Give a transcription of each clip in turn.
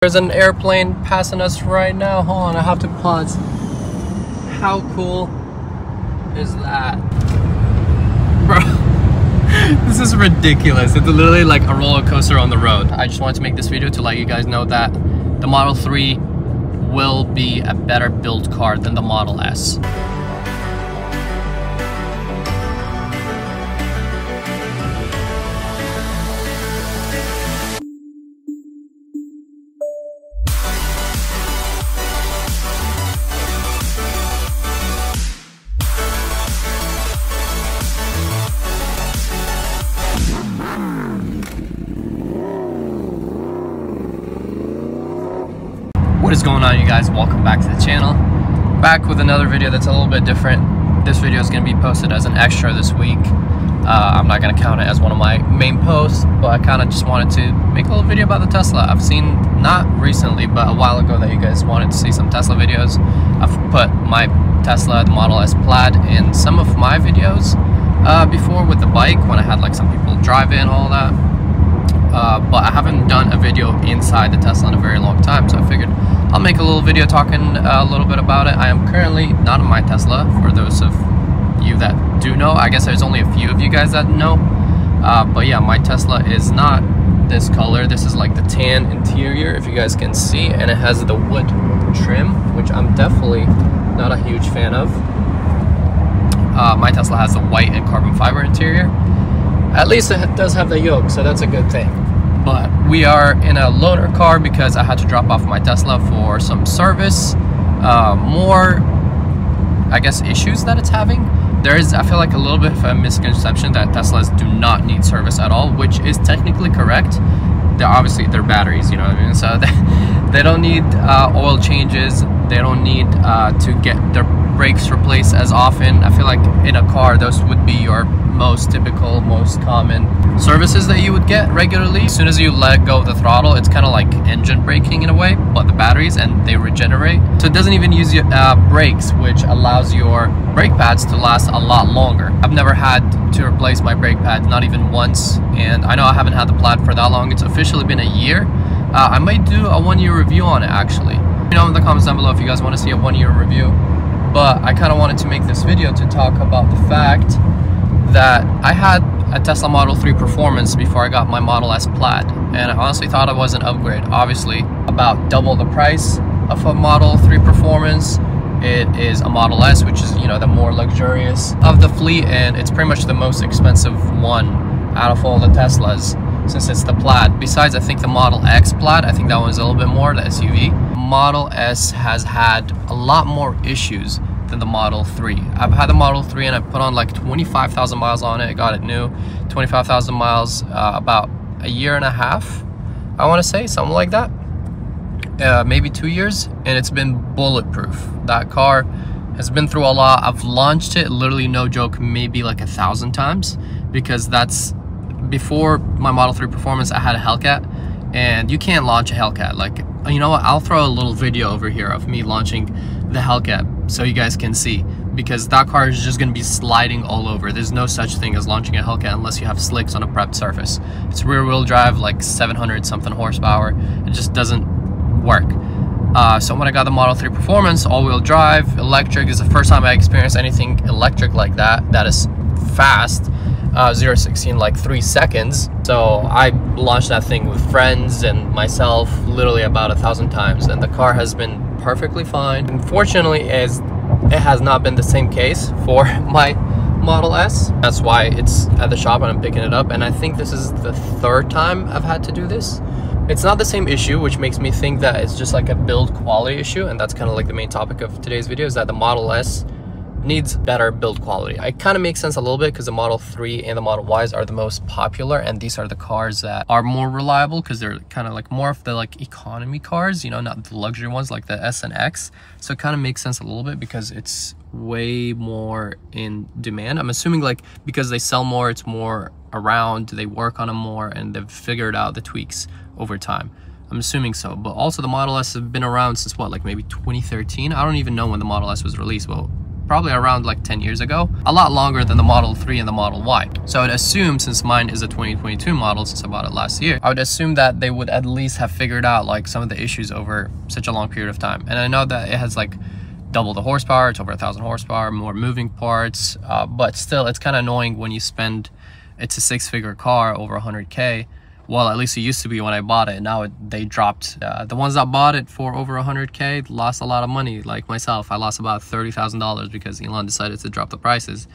There's an airplane passing us right now. Hold on, I have to pause. How cool is that? Bro, this is ridiculous. It's literally like a roller coaster on the road. I just wanted to make this video to let you guys know that the Model 3 will be a better built car than the Model S. What is going on, you guys? Welcome back to the channel. Back with another video that's a little bit different. This video is going to be posted as an extra this week. I'm not going to count it as one of my main posts, but I kind of just wanted to make a little video about the Tesla. I've seen, not recently, but a while ago, that you guys wanted to see some Tesla videos. I've put my Tesla, the Model S Plaid, in some of my videos before with the bike, when I had like some people drive in, all that. But I haven't done a video inside the Tesla in a very long time, so I figured I'll make a little video talking a little bit about it. I am currently not in my Tesla, for those of you that do know. I guess there's only a few of you guys that know. But yeah, my Tesla is not this color. This is like the tan interior, if you guys can see, and it has the wood trim, which I'm definitely not a huge fan of. My Tesla has the white and carbon fiber interior. At least it does have the yoke, so that's a good thing. But we are in a loaner car because I had to drop off my Tesla for some service. More, I guess, issues that it's having. There is, I feel like, a little bit of a misconception that Teslas do not need service at all, which is technically correct. They're obviously, they're batteries, you know what I mean? So they don't need oil changes. They don't need to get their brakes replaced as often. I feel like in a car, those would be your most typical, most common services that you would get regularly. As soon as you let go of the throttle, it's kind of like engine braking in a way, but the batteries, and they regenerate. So it doesn't even use your brakes, which allows your brake pads to last a lot longer. I've never had to replace my brake pads, not even once, and I know I haven't had the Plaid for that long. It's officially been a year. I might do a 1-year review on it, actually. Let me know in the comments down below if you guys want to see a 1-year review. But I kind of wanted to make this video to talk about the fact that I had a Tesla Model 3 Performance before I got my Model S Plaid, and I honestly thought it was an upgrade. Obviously, about double the price of a Model 3 Performance. It is a Model S, which is, you know, the more luxurious of the fleet, and it's pretty much the most expensive one out of all the Teslas, since it's the Plaid. Besides, I think the Model X Plaid, I think that one's a little bit more, the SUV. Model S has had a lot more issues than the Model 3. I've had the Model 3 and I put on like 25,000 miles on it. I got it new, 25,000 miles, about a year and a half, I want to say, something like that. Maybe 2 years, and it's been bulletproof. That car has been through a lot. I've launched it, literally no joke, maybe like 1,000 times, because that's before my Model 3 Performance. I had a Hellcat, and you can't launch a Hellcat. Like, you know what, I'll throw a little video over here of me launching the Hellcat so you guys can see, because that car is just going to be sliding all over. There's no such thing as launching a Hellcat unless you have slicks on a prepped surface. It's rear wheel drive, like 700 something horsepower. It just doesn't work. So when I got the Model 3 Performance, all-wheel drive, electric, is the first time I experienced anything electric like that, that is fast. 0-60 in like 3 seconds. So I launched that thing with friends and myself literally about 1,000 times, and the car has been perfectly fine. Unfortunately, it has not been the same case for my Model S. That's why it's at the shop and I'm picking it up, and I think this is the 3rd time I've had to do this. It's not the same issue, which makes me think that it's just like a build quality issue, and that's kind of like the main topic of today's video, is that the Model S needs better build quality. It kind of makes sense a little bit because the Model 3 and the Model Ys are the most popular, and these are the cars that are more reliable because they're kind of like more of the like economy cars, you know, not the luxury ones like the S and X. So it kind of makes sense a little bit because it's way more in demand. I'm assuming, like, because they sell more, it's more around, they work on them more, and they've figured out the tweaks over time. I'm assuming so. But also the Model S have been around since what, like maybe 2013? I don't even know when the Model S was released. Well, probably around like 10 years ago, a lot longer than the Model 3 and the Model Y. So I'd assume, since mine is a 2022 model, since I bought it last year, I would assume that they would at least have figured out like some of the issues over such a long period of time. And I know that it has like double the horsepower, it's over 1,000 horsepower, more moving parts, but still it's kind of annoying when you spend, it's a six-figure car, over 100K. Well, at least it used to be when I bought it. Now they dropped. The ones that bought it for over 100K lost a lot of money. Like myself, I lost about $30,000 because Elon decided to drop the prices.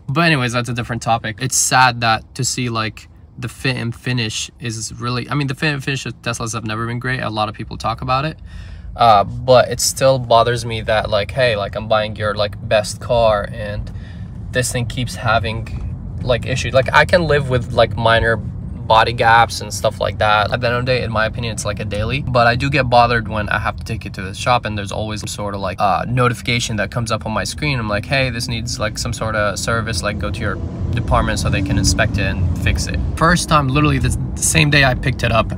But anyways, that's a different topic. It's sad that to see like the fit and finish is really, I mean, the fit and finish of Teslas have never been great. A lot of people talk about it. But it still bothers me that like, hey, like I'm buying your like best car and this thing keeps having like issues. Like I can live with like minor body gaps and stuff like that. At the end of the day, in my opinion, it's like a daily, but I do get bothered when I have to take it to the shop and there's always some sort of like notification that comes up on my screen. I'm like, hey, this needs like some sort of service, like go to your department so they can inspect it and fix it. First time, literally the same day I picked it up.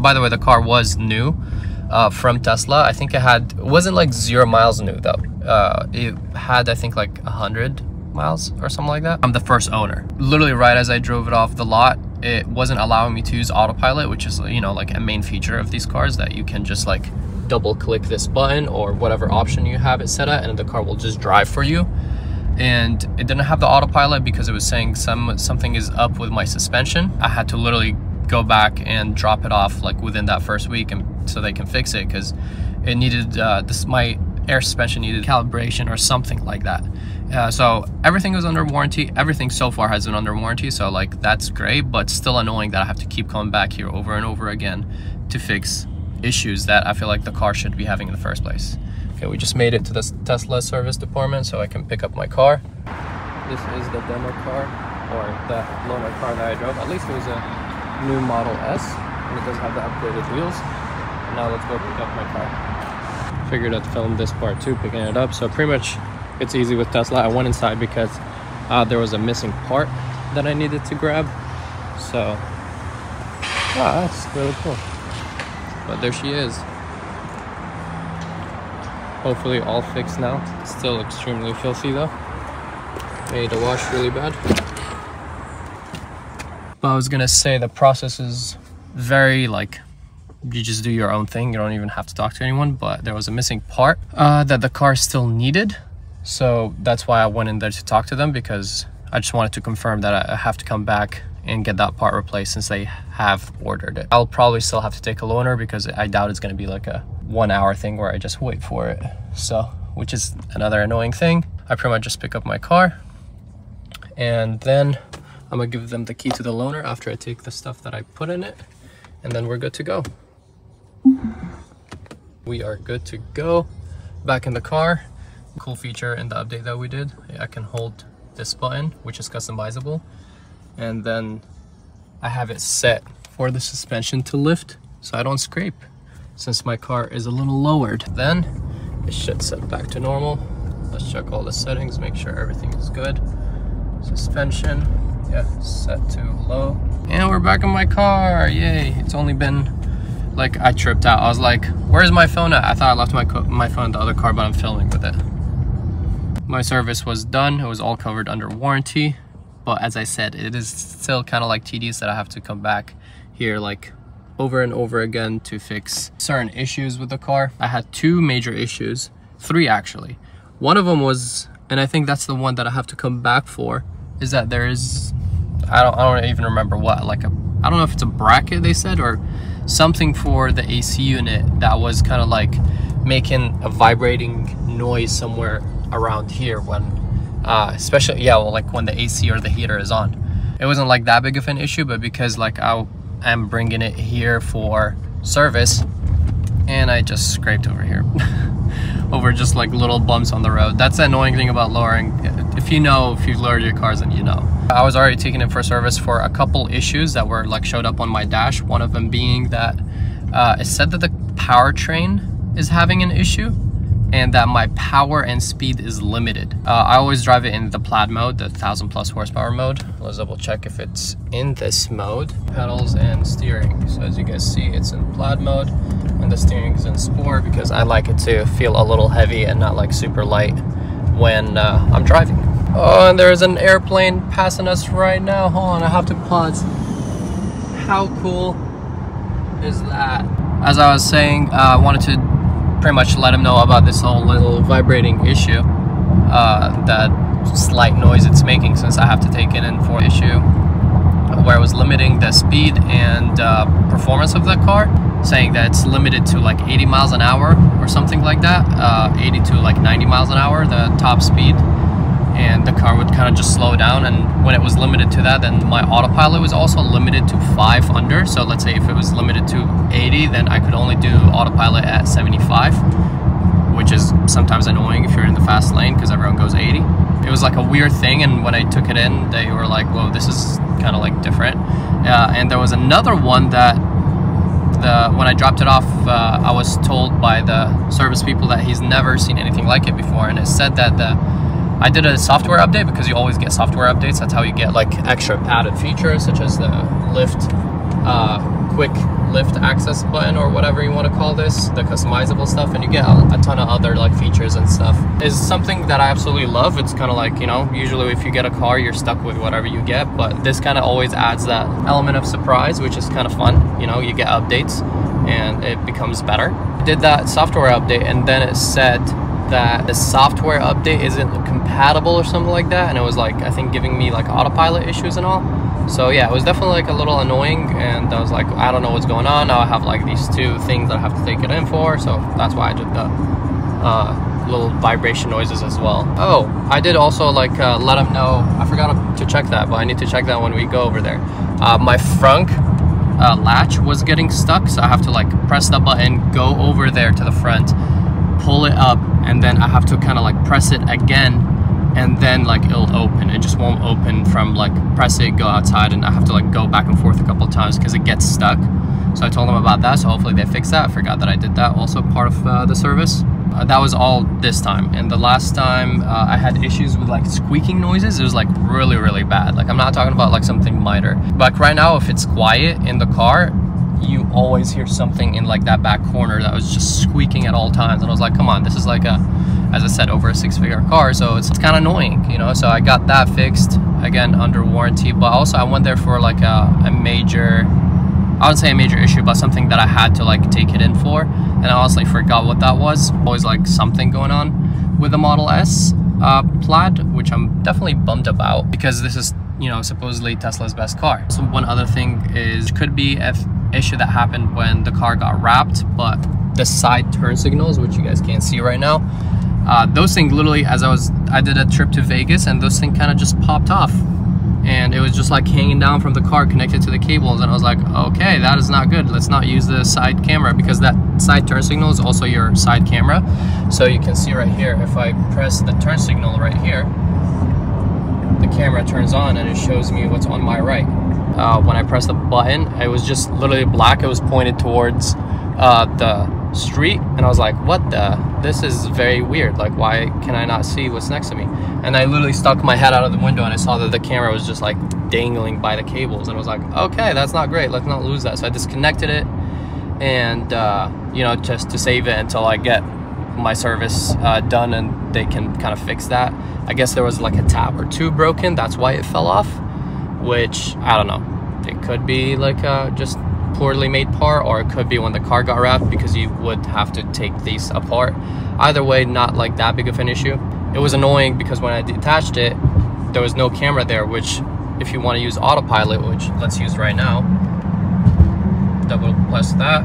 By the way, the car was new from Tesla. I think it wasn't like 0 miles new though. It had, I think, like 100 miles or something like that. I'm the first owner. Literally right as I drove it off the lot, it wasn't allowing me to use autopilot, which is, you know, like a main feature of these cars, that you can just like double click this button or whatever option you have it set at and the car will just drive for you. And it didn't have the autopilot because it was saying something is up with my suspension. I had to literally go back and drop it off like within that first week, and so they can fix it, because it needed my air suspension needed calibration or something like that. So everything was under warranty. Everything so far has been under warranty, so like that's great, but still annoying that I have to keep coming back here over and over again to fix issues that I feel like the car should be having in the first place. Okay, we just made it to the Tesla service department so I can pick up my car. This is the demo car, or the loaner car that I drove. At least it was a new Model S, and it does have the upgraded wheels. Now let's go pick up my car. Figured I'd film this part too, picking it up. So pretty much it's easy with Tesla. I went inside because there was a missing part that I needed to grab. So, that's really cool. But there she is. Hopefully all fixed now. Still extremely filthy though. Made to wash really bad. But I was gonna say the process is very like, you just do your own thing. You don't even have to talk to anyone. But there was a missing part that the car still needed. So that's why I went in there to talk to them, because I just wanted to confirm that I have to come back and get that part replaced since they have ordered it. I'll probably still have to take a loaner because I doubt it's going to be like a 1 hour thing where I just wait for it. So, which is another annoying thing. I pretty much just pick up my car and then I'm gonna give them the key to the loaner after I take the stuff that I put in it, and then we're good to go. We are good to go. Back in the car. Cool feature in the update that we did, I can hold this button, which is customizable, and then I have it set for the suspension to lift so I don't scrape, since my car is a little lowered. Then it should set back to normal. Let's check all the settings, make sure everything is good. Suspension, yeah, set to low, and we're back in my car. Yay. It's only been like, I tripped out. I was like, where's my phone at? I thought I left my phone in the other car, but I'm filming with it. My service was done. It was all covered under warranty, but as I said, it is still kind of like tedious that I have to come back here like over and over again to fix certain issues with the car. I had 2 major issues, 3 actually. One of them was, and I think that's the one that I have to come back for, is that there is, I don't even remember what, like I don't know if it's a bracket they said or something for the AC unit that was kind of like making a vibrating noise somewhere around here when especially, yeah, well, like when the AC or the heater is on. It wasn't like that big of an issue, but because like I am bringing it here for service and I just scraped over here over just like little bumps on the road. That's the annoying thing about lowering. If you've lowered your cars, then you know. I was already taking it for service for a couple issues that were like showed up on my dash. One of them being that it said that the powertrain is having an issue and that my power and speed is limited. I always drive it in the plaid mode, the 1,000+ horsepower mode. Let's double check if it's in this mode. Pedals and steering. So as you guys see, it's in plaid mode and the steering is in sport because I like it to feel a little heavy and not like super light. when I'm driving. Oh, and there's an airplane passing us right now. Hold on, I have to pause. How cool is that? As I was saying, I wanted to pretty much let him know about this whole little vibrating issue, that slight noise it's making, since I have to take it in for issue where it was limiting the speed and performance of the car, saying that it's limited to like 80 miles an hour or something like that, 80 to like 90 miles an hour, the top speed, and the car would kind of just slow down. And when it was limited to that, then my autopilot was also limited to 5 under. So let's say if it was limited to 80, then I could only do autopilot at 75, which is sometimes annoying if you're in the fast lane because everyone goes 80. It was like a weird thing, and when I took it in, they were like, whoa, this is kind of like different. And there was another one that when I dropped it off, I was told by the service people that he's never seen anything like it before, and it said that I did a software update, because you always get software updates. That's how you get like extra added features, such as the lift, quick lift access button, or whatever you want to call this, the customizable stuff, and you get a ton of other like features and stuff. Is something that I absolutely love. It's kind of like, you know, usually if you get a car, you're stuck with whatever you get, but this kind of always adds that element of surprise, which is kind of fun. You know, you get updates and it becomes better. I did that software update, and then it said that the software update isn't compatible or something like that, and it was like, I think, giving me like autopilot issues and all. So yeah, it was definitely like a little annoying, and I was like, I don't know what's going on. Now I have like these 2 things that I have to take it in for, so that's why I did the little vibration noises as well. Oh, I did also like let them know, I forgot to check that, but I need to check that when we go over there. My front latch was getting stuck, so I have to like press the button, go over there to the front, pull it up, and then I have to kind of like press it again, and then like it'll open. It just won't open from like press it, go outside, and I have to like go back and forth a couple times because it gets stuck. So I told them about that, so hopefully they fix that. I forgot that I did that, also part of the service. That was all this time, and the last time I had issues with like squeaking noises. It was like really, really bad. Like, I'm not talking about like something minor, but right now if it's quiet in the car, you always hear something in like that back corner that was just squeaking at all times. And I was like, come on, this is like as I said, over a 6-figure car, so it's kind of annoying, you know. So I got that fixed, again, under warranty. But also I went there for like a major, I wouldn't say a major issue, but something that I had to like take it in for, and I honestly forgot what that was. Always like something going on with the Model S Plaid, which I'm definitely bummed about, because this is, you know, supposedly Tesla's best car. So one other thing is, could be an issue that happened when the car got wrapped, but the side turn signals, which you guys can't see right now, those things literally, I did a trip to Vegas, and those things kind of just popped off, and it was just like hanging down from the car connected to the cables. And I was like, okay, that is not good. Let's not use the side camera, because that side turn signal is also your side camera. So you can see right here, if I press the turn signal right here, the camera turns on and it shows me what's on my right. When I pressed the button, it was just literally black. It was pointed towards the street, and I was like, what the, this is very weird. Like, why can I not see what's next to me? And I literally stuck my head out of the window, and I saw that the camera was just like dangling by the cables, and I was like, okay, that's not great, let's not lose that. So I disconnected it, and you know, just to save it until I get my service done and they can kind of fix that. I guess there was like a tab or 2 broken, that's why it fell off, which I don't know. It could be like just poorly made part, or it could be when the car got wrapped, because you would have to take these apart. Either way, not like that big of an issue. It was annoying because when I detached it, there was no camera there, which if you want to use autopilot, which let's use right now, double press that,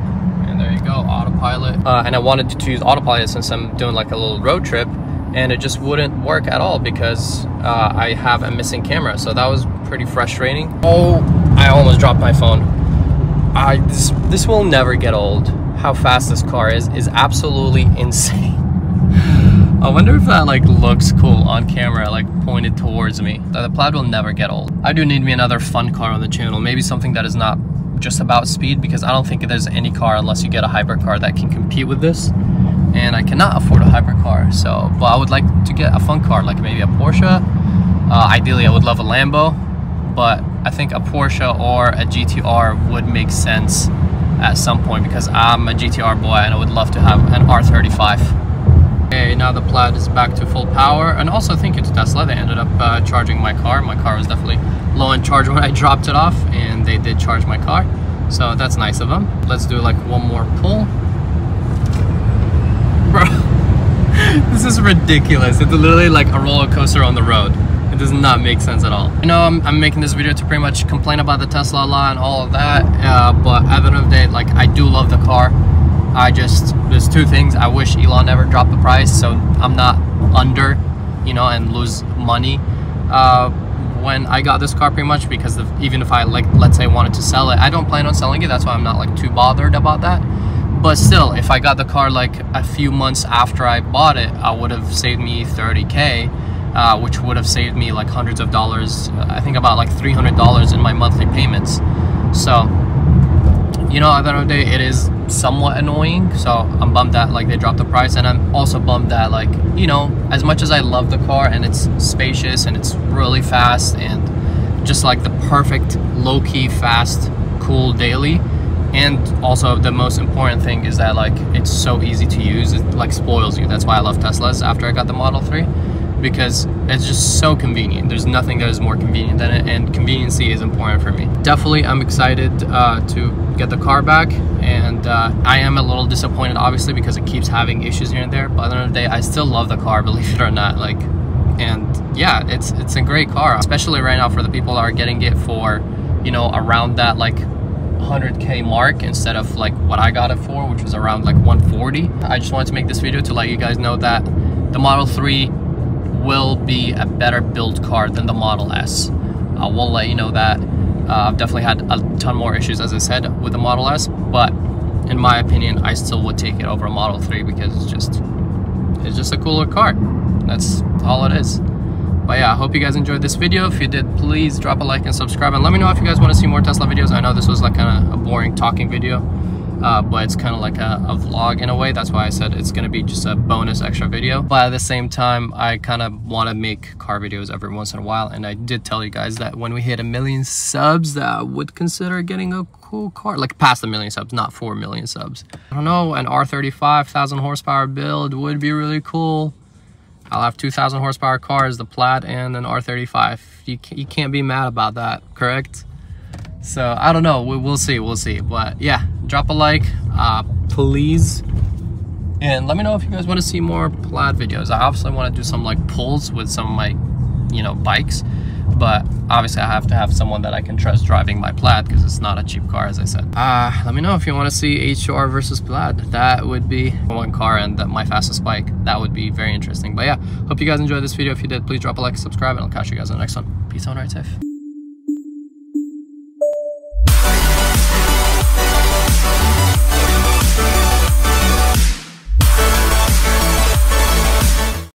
and there you go, autopilot. And I wanted to use autopilot since I'm doing like a little road trip, and it just wouldn't work at all because I have a missing camera. So that was pretty frustrating. Oh, I almost dropped my phone. This will never get old. How fast this car is absolutely insane. I wonder if that like looks cool on camera, like pointed towards me. The Plaid will never get old. I do need me another fun car on the channel, maybe something that is not just about speed, because I don't think there's any car, unless you get a hypercar, that can compete with this, and I cannot afford a hypercar. So, but I would like to get a fun car, like maybe a Porsche. Ideally I would love a Lambo, but I think a Porsche or a GTR would make sense at some point, because I'm a GTR boy and I would love to have an R35. Okay, now the Plaid is back to full power, and also thank you to Tesla. They ended up charging my car. My car was definitely low on charge when I dropped it off, and they did charge my car, so that's nice of them. Let's do like one more pull. Bro, this is ridiculous. It's literally like a roller coaster on the road. It does not make sense at all. I know I'm making this video to pretty much complain about the Tesla a lot and all of that, but at the end of the day, like, I do love the car. There's two things. I wish Elon never dropped the price, so I'm not under, you know, and lose money when I got this car, pretty much, because even if I, like, let's say wanted to sell it, I don't plan on selling it. That's why I'm not like too bothered about that. But still, if I got the car like a few months after I bought it, I would have saved me $30K, which would have saved me like hundreds of dollars. I think about like $300 in my monthly payments. So, you know, at the end of the day, it is somewhat annoying. So I'm bummed that like they dropped the price, and I'm also bummed that, like, you know, as much as I love the car and it's spacious and it's really fast and just like the perfect low-key fast cool daily, and also the most important thing is that like it's so easy to use, it like spoils you. That's why I love Teslas after I got the Model 3, because it's just so convenient. There's nothing that is more convenient than it, and conveniency is important for me. Definitely, I'm excited to get the car back, and I am a little disappointed, obviously, because it keeps having issues here and there, but at the end of the day, I still love the car, believe it or not. Like, and yeah, it's a great car, especially right now for the people that are getting it for, you know, around that like 100K mark instead of like what I got it for, which was around like 140. I just wanted to make this video to let you guys know that the Model 3 will be a better built car than the Model S. I will let you know that. I've definitely had a ton more issues, as I said, with the Model S, but in my opinion, I still would take it over a Model 3 because it's just a cooler car. That's all it is. But yeah, I hope you guys enjoyed this video. If you did, please drop a like and subscribe, and let me know if you guys want to see more Tesla videos. I know this was like kind of a boring talking video, but it's kind of like a vlog in a way. That's why I said it's going to be just a bonus extra video. But at the same time, I kind of want to make car videos every once in a while, and I did tell you guys that when we hit 1 million subs, that I would consider getting a cool car, like past 1 million subs, not 4 million subs. I don't know, an R35 1,000 horsepower build would be really cool. I'll have 2,000 horsepower cars, the Plaid and an R35. You can't be mad about that, correct? So I don't know, we'll see. But yeah, drop a like, please, and let me know if you guys want to see more Plaid videos. I obviously want to do some like pulls with some of my, you know, bikes, but obviously I have to have someone that I can trust driving my Plaid, because it's not a cheap car, as I said. Let me know if you want to see HR versus Plaid. That would be one car, and my fastest bike. That would be very interesting. But yeah, hope you guys enjoyed this video. If you did, please drop a like, subscribe, and I'll catch you guys in the next one. Peace out, ride safe.